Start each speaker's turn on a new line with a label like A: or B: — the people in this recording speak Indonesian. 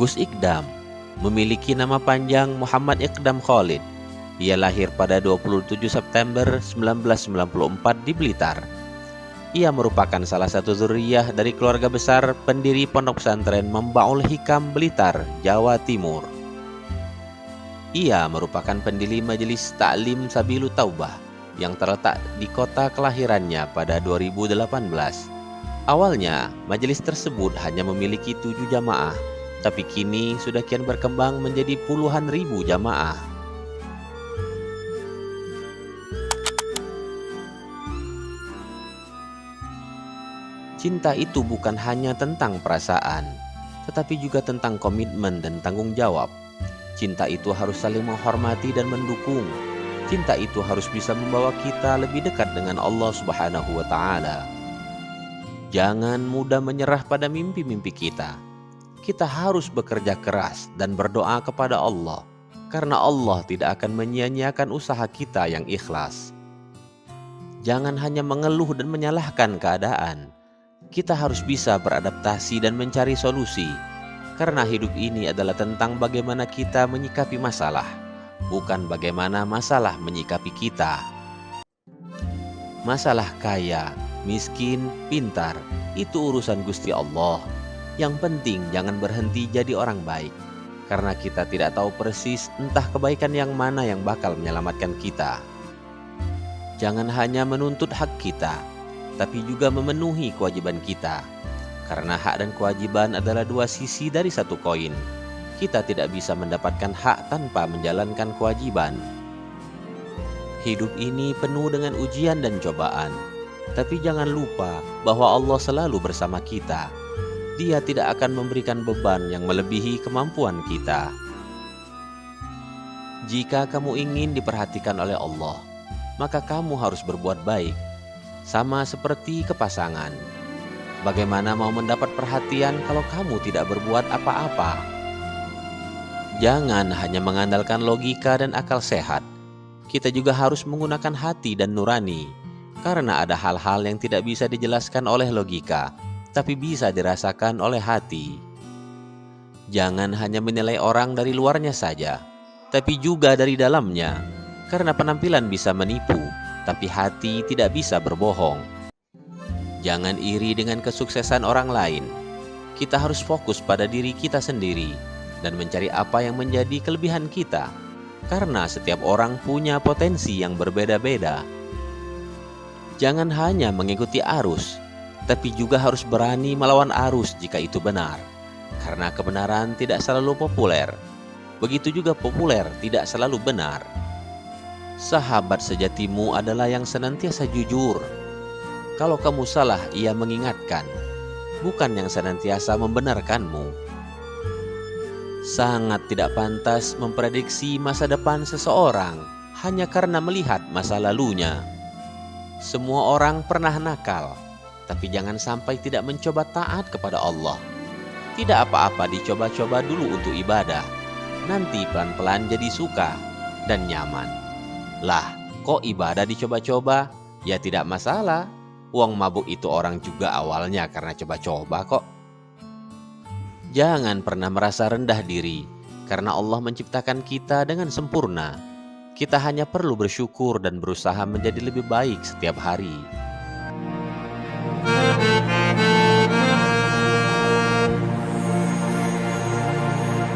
A: Gus Ikdam memiliki nama panjang Muhammad Ikdam Khalid. Ia lahir pada 27 September 1994 di Blitar. Ia merupakan salah satu zuriyah dari keluarga besar pendiri Pondok Pesantren Membaul Hikam Blitar, Jawa Timur. Ia merupakan pendiri Majelis Ta'lim Sabilut Taubah yang terletak di kota kelahirannya pada 2018. Awalnya, majelis tersebut hanya memiliki 7 jamaah, tapi kini sudah kian berkembang menjadi puluhan ribu jamaah. Cinta itu bukan hanya tentang perasaan, tetapi juga tentang komitmen dan tanggung jawab. Cinta itu harus saling menghormati dan mendukung. Cinta itu harus bisa membawa kita lebih dekat dengan Allah Subhanahu wa Ta'ala. Jangan mudah menyerah pada mimpi-mimpi kita. Kita harus bekerja keras dan berdoa kepada Allah, karena Allah tidak akan menyia-nyiakan usaha kita yang ikhlas. Jangan hanya mengeluh dan menyalahkan keadaan. Kita harus bisa beradaptasi dan mencari solusi, karena hidup ini adalah tentang bagaimana kita menyikapi masalah, bukan bagaimana masalah menyikapi kita. Masalah kaya, miskin, pintar, itu urusan Gusti Allah. Yang penting jangan berhenti jadi orang baik, karena kita tidak tahu persis entah kebaikan yang mana yang bakal menyelamatkan kita. Jangan hanya menuntut hak kita, tapi juga memenuhi kewajiban kita. Karena hak dan kewajiban adalah dua sisi dari satu koin. Kita tidak bisa mendapatkan hak tanpa menjalankan kewajiban. Hidup ini penuh dengan ujian dan cobaan. Tapi jangan lupa bahwa Allah selalu bersama kita. Dia tidak akan memberikan beban yang melebihi kemampuan kita. Jika kamu ingin diperhatikan oleh Allah, maka kamu harus berbuat baik. Sama seperti ke pasangan. Bagaimana mau mendapat perhatian kalau kamu tidak berbuat apa-apa? Jangan hanya mengandalkan logika dan akal sehat. Kita juga harus menggunakan hati dan nurani. Karena ada hal-hal yang tidak bisa dijelaskan oleh logika, tapi bisa dirasakan oleh hati. Jangan hanya menilai orang dari luarnya saja, tapi juga dari dalamnya. Karena penampilan bisa menipu, tapi hati tidak bisa berbohong. Jangan iri dengan kesuksesan orang lain. Kita harus fokus pada diri kita sendiri dan mencari apa yang menjadi kelebihan kita. Karena setiap orang punya potensi yang berbeda-beda. Jangan hanya mengikuti arus, tapi juga harus berani melawan arus jika itu benar. Karena kebenaran tidak selalu populer. Begitu juga populer tidak selalu benar. Sahabat sejatimu adalah yang senantiasa jujur. Kalau kamu salah, ia mengingatkan, bukan yang senantiasa membenarkanmu. Sangat tidak pantas memprediksi masa depan seseorang hanya karena melihat masa lalunya. Semua orang pernah nakal, tapi jangan sampai tidak mencoba taat kepada Allah. Tidak apa-apa dicoba-coba dulu untuk ibadah. Nanti pelan-pelan jadi suka dan nyaman. Lah, kok ibadah dicoba-coba? Ya tidak masalah. Uang mabuk itu orang juga awalnya karena coba-coba kok. Jangan pernah merasa rendah diri, karena Allah menciptakan kita dengan sempurna. Kita hanya perlu bersyukur dan berusaha menjadi lebih baik setiap hari.